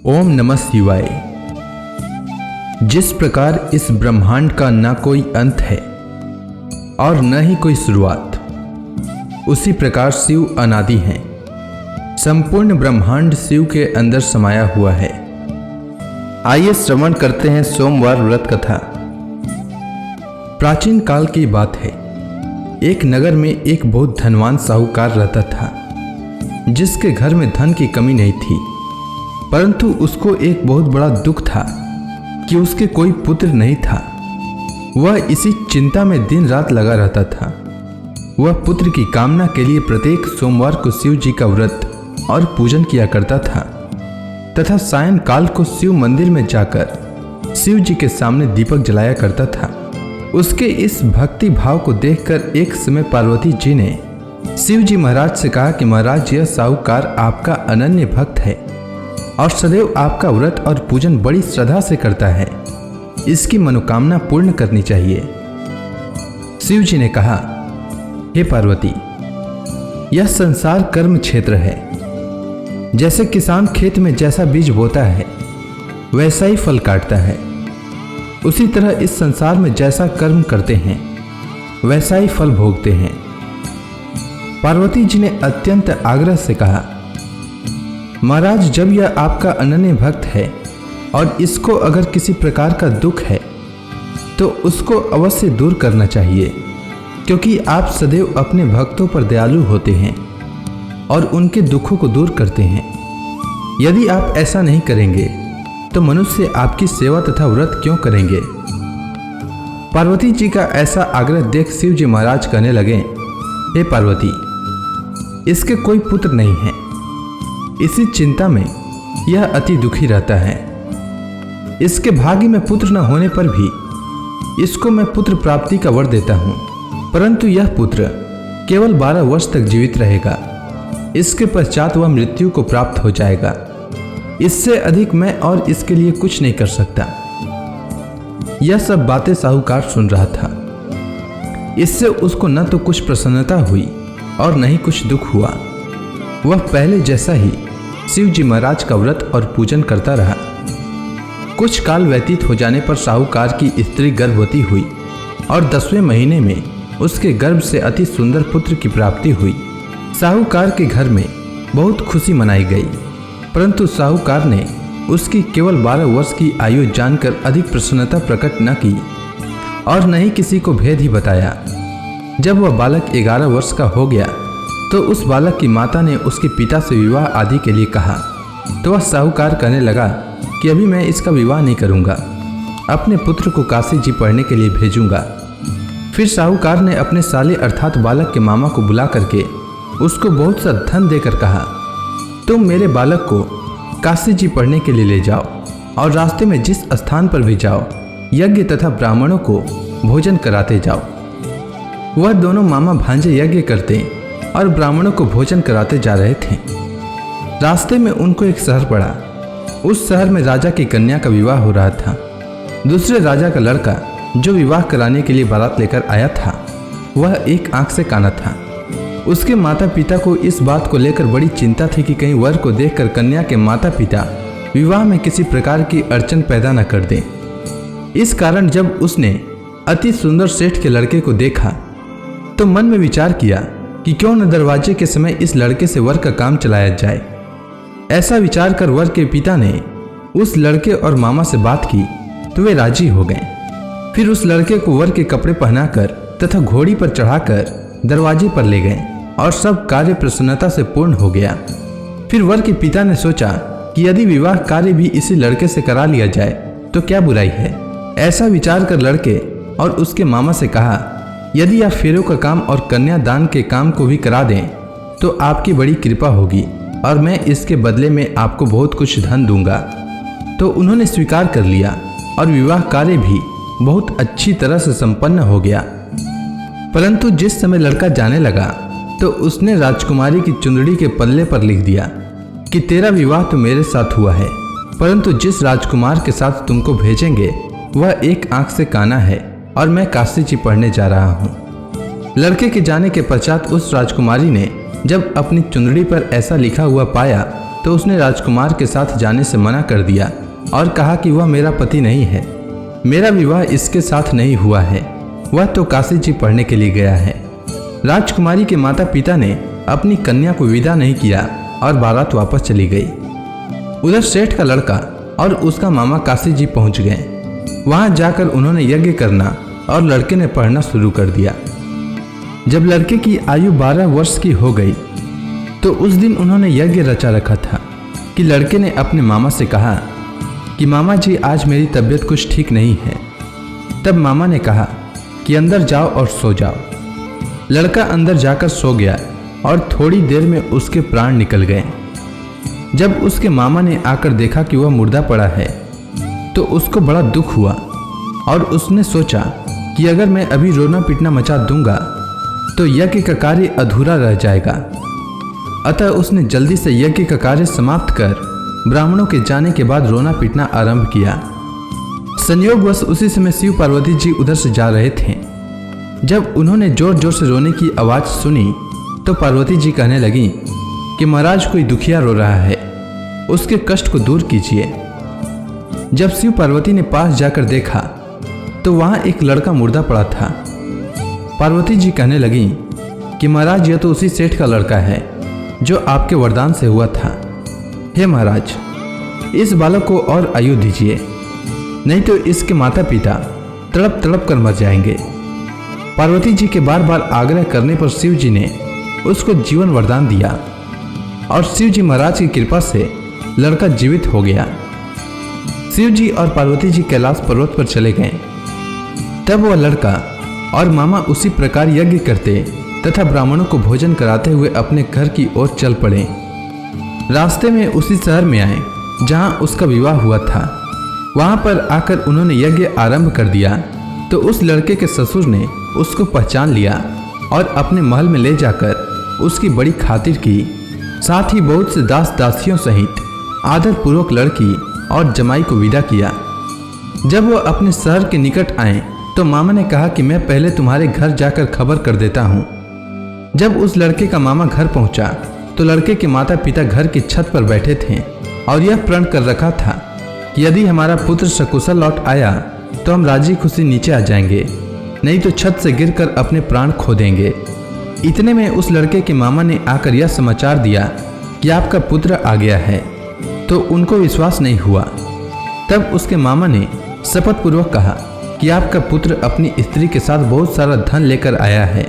ओम नमः शिवाय। जिस प्रकार इस ब्रह्मांड का न कोई अंत है और न ही कोई शुरुआत, उसी प्रकार शिव अनादि हैं। संपूर्ण ब्रह्मांड शिव के अंदर समाया हुआ है। आइए श्रवण करते हैं सोमवार व्रत कथा। प्राचीन काल की बात है। एक नगर में एक बहुत धनवान साहूकार रहता था, जिसके घर में धन की कमी नहीं थी, परंतु उसको एक बहुत बड़ा दुख था कि उसके कोई पुत्र नहीं था। वह इसी चिंता में दिन रात लगा रहता था। वह पुत्र की कामना के लिए प्रत्येक सोमवार को शिव जी का व्रत और पूजन किया करता था तथा सायंकाल को शिव मंदिर में जाकर शिव जी के सामने दीपक जलाया करता था। उसके इस भक्ति भाव को देखकर एक समय पार्वती जी ने शिव जी महाराज से कहा कि महाराज, यह साहूकार आपका अनन्य भक्त है और सदैव आपका व्रत और पूजन बड़ी श्रद्धा से करता है। इसकी मनोकामना पूर्ण करनी चाहिए। शिव जी ने कहा, हे पार्वती, यह संसार कर्म क्षेत्र है। जैसे किसान खेत में जैसा बीज बोता है वैसा ही फल काटता है, उसी तरह इस संसार में जैसा कर्म करते हैं वैसा ही फल भोगते हैं। पार्वती जी ने अत्यंत आग्रह से कहा, महाराज, जब यह आपका अनन्य भक्त है और इसको अगर किसी प्रकार का दुख है तो उसको अवश्य दूर करना चाहिए, क्योंकि आप सदैव अपने भक्तों पर दयालु होते हैं और उनके दुखों को दूर करते हैं। यदि आप ऐसा नहीं करेंगे तो मनुष्य आपकी सेवा तथा व्रत क्यों करेंगे। पार्वती जी का ऐसा आग्रह देख शिव जी महाराज कहने लगे, हे पार्वती, इसके कोई पुत्र नहीं है। इसी चिंता में यह अति दुखी रहता है। इसके भाग्य में पुत्र न होने पर भी इसको मैं पुत्र प्राप्ति का वर देता हूँ, परंतु यह पुत्र केवल 12 वर्ष तक जीवित रहेगा। इसके पश्चात वह मृत्यु को प्राप्त हो जाएगा। इससे अधिक मैं और इसके लिए कुछ नहीं कर सकता। यह सब बातें साहूकार सुन रहा था। इससे उसको न तो कुछ प्रसन्नता हुई और न ही कुछ दुख हुआ। वह पहले जैसा ही शिव जी महाराज का व्रत और पूजन करता रहा। कुछ काल व्यतीत हो जाने पर साहूकार की स्त्री गर्भवती हुई और 10वें महीने में उसके गर्भ से अति सुंदर पुत्र की प्राप्ति हुई। साहूकार के घर में बहुत खुशी मनाई गई, परंतु साहूकार ने उसकी केवल 12 वर्ष की आयु जानकर अधिक प्रसन्नता प्रकट न की और न ही किसी को भेद ही बताया। जब वह बालक 11 वर्ष का हो गया तो उस बालक की माता ने उसके पिता से विवाह आदि के लिए कहा, तो वह साहूकार कहने लगा कि अभी मैं इसका विवाह नहीं करूंगा, अपने पुत्र को काशी जी पढ़ने के लिए भेजूंगा। फिर साहूकार ने अपने साले अर्थात बालक के मामा को बुला करके उसको बहुत सा धन देकर कहा, तुम मेरे बालक को काशी जी पढ़ने के लिए ले जाओ और रास्ते में जिस स्थान पर भी जाओ यज्ञ तथा ब्राह्मणों को भोजन कराते जाओ। वह दोनों मामा भांजे यज्ञ करते और ब्राह्मणों को भोजन कराते जा रहे थे। रास्ते में उनको एक शहर पड़ा। उस शहर में राजा की कन्या का विवाह हो रहा था। दूसरे राजा का लड़का जो विवाह कराने के लिए बारात लेकर आया था, वह एक आंख से काना था। उसके माता पिता को इस बात को लेकर बड़ी चिंता थी कि कहीं वर को देखकर कन्या के माता पिता विवाह में किसी प्रकार की अड़चन पैदा न कर दें। इस कारण जब उसने अति सुंदर सेठ के लड़के को देखा तो मन में विचार किया कि क्यों न दरवाजे के समय इस लड़के से वर का काम चलाया जाए। ऐसा विचार कर वर के पिता ने उस लड़के और मामा से बात की तो वे राजी हो गए। फिर उस लड़के को वर के कपड़े पहनाकर तथा घोड़ी पर चढ़ाकर दरवाजे पर ले गए और सब कार्य प्रसन्नता से पूर्ण हो गया। फिर वर के पिता ने सोचा कि यदि विवाह कार्य भी इसी लड़के से करा लिया जाए तो क्या बुराई है। ऐसा विचार कर लड़के और उसके मामा से कहा, यदि आप फेरों का काम और कन्यादान के काम को भी करा दें तो आपकी बड़ी कृपा होगी और मैं इसके बदले में आपको बहुत कुछ धन दूंगा। तो उन्होंने स्वीकार कर लिया और विवाह कार्य भी बहुत अच्छी तरह से संपन्न हो गया। परंतु जिस समय लड़का जाने लगा तो उसने राजकुमारी की चुंदड़ी के पल्ले पर लिख दिया कि तेरा विवाह तो मेरे साथ हुआ है, परंतु जिस राजकुमार के साथ तुमको भेजेंगे वह एक आंख से काना है और मैं काशी जी पढ़ने जा रहा हूँ। लड़के के जाने के पश्चात उस राजकुमारी ने जब अपनी चुंदड़ी पर ऐसा लिखा हुआ पाया तो उसने राजकुमार के साथ जाने से मना कर दिया और कहा कि वह मेरा पति नहीं है, मेरा विवाह इसके साथ नहीं हुआ है, वह तो काशी जी पढ़ने के लिए गया है। राजकुमारी के माता पिता ने अपनी कन्या को विदा नहीं किया और बारात वापस चली गई। उधर सेठ का लड़का और उसका मामा काशी जी पहुंच गए। वहां जाकर उन्होंने यज्ञ करना और लड़के ने पढ़ना शुरू कर दिया। जब लड़के की आयु 12 वर्ष की हो गई तो उस दिन उन्होंने यज्ञ रचा रखा था कि लड़के ने अपने मामा से कहा कि मामा जी आज मेरी तबीयत कुछ ठीक नहीं है। तब मामा ने कहा कि अंदर जाओ और सो जाओ। लड़का अंदर जाकर सो गया और थोड़ी देर में उसके प्राण निकल गए। जब उसके मामा ने आकर देखा कि वह मुर्दा पड़ा है तो उसको बड़ा दुख हुआ और उसने सोचा कि अगर मैं अभी रोना पीटना मचा दूंगा तो यज्ञ का कार्य अधूरा रह जाएगा। अतः उसने जल्दी से यज्ञ का कार्य समाप्त कर ब्राह्मणों के जाने के बाद रोना पीटना आरंभ किया। संयोगवश उसी समय शिव पार्वती जी उधर से जा रहे थे। जब उन्होंने जोर जोर से रोने की आवाज़ सुनी तो पार्वती जी कहने लगी कि महाराज कोई दुखिया रो रहा है, उसके कष्ट को दूर कीजिए। जब शिव पार्वती ने पास जाकर देखा तो वहां एक लड़का मुर्दा पड़ा था। पार्वती जी कहने लगी कि महाराज यह तो उसी सेठ का लड़का है जो आपके वरदान से हुआ था। हे महाराज, इस बालक को और आयु दीजिए, नहीं तो इसके माता पिता तड़प तड़प कर मर जाएंगे। पार्वती जी के बार बार आग्रह करने पर शिव जी ने उसको जीवन वरदान दिया और शिव जी महाराज की कृपा से लड़का जीवित हो गया। शिव जी और पार्वती जी कैलाश पर्वत पर चले गए। तब वह लड़का और मामा उसी प्रकार यज्ञ करते तथा ब्राह्मणों को भोजन कराते हुए अपने घर की ओर चल पड़े। रास्ते में उसी शहर में आए जहां उसका विवाह हुआ था। वहां पर आकर उन्होंने यज्ञ आरंभ कर दिया तो उस लड़के के ससुर ने उसको पहचान लिया और अपने महल में ले जाकर उसकी बड़ी खातिर की। साथ ही बहुत से दास दासियों सहित आदर पूर्वक लड़की और जमाई को विदा किया। जब वह अपने शहर के निकट आए तो मामा ने कहा कि मैं पहले तुम्हारे घर जाकर खबर कर देता हूँ। जब उस लड़के का मामा घर पहुंचा तो लड़के के माता पिता घर की छत पर बैठे थे और यह प्रण कर रखा था कि यदि हमारा पुत्र सकुशल लौट आया तो हम राजी खुशी नीचे आ जाएंगे, नहीं तो छत से गिरकर अपने प्राण खो देंगे। इतने में उस लड़के के मामा ने आकर यह समाचार दिया कि आपका पुत्र आ गया है, तो उनको विश्वास नहीं हुआ। तब उसके मामा ने शपथ पूर्वक कहा कि आपका पुत्र अपनी स्त्री के साथ बहुत सारा धन लेकर आया है।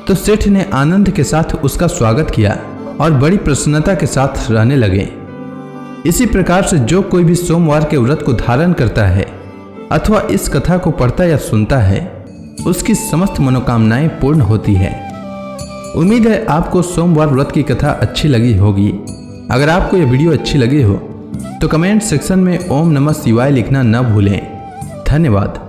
तो सेठ ने आनंद के साथ उसका स्वागत किया और बड़ी प्रसन्नता के साथ रहने लगे। इसी प्रकार से जो कोई भी सोमवार के व्रत को धारण करता है अथवा इस कथा को पढ़ता या सुनता है उसकी समस्त मनोकामनाएं पूर्ण होती है। उम्मीद है आपको सोमवार व्रत की कथा अच्छी लगी होगी। अगर आपको यह वीडियो अच्छी लगी हो तो कमेंट सेक्शन में ओम नमः शिवाय लिखना न भूलें। धन्यवाद।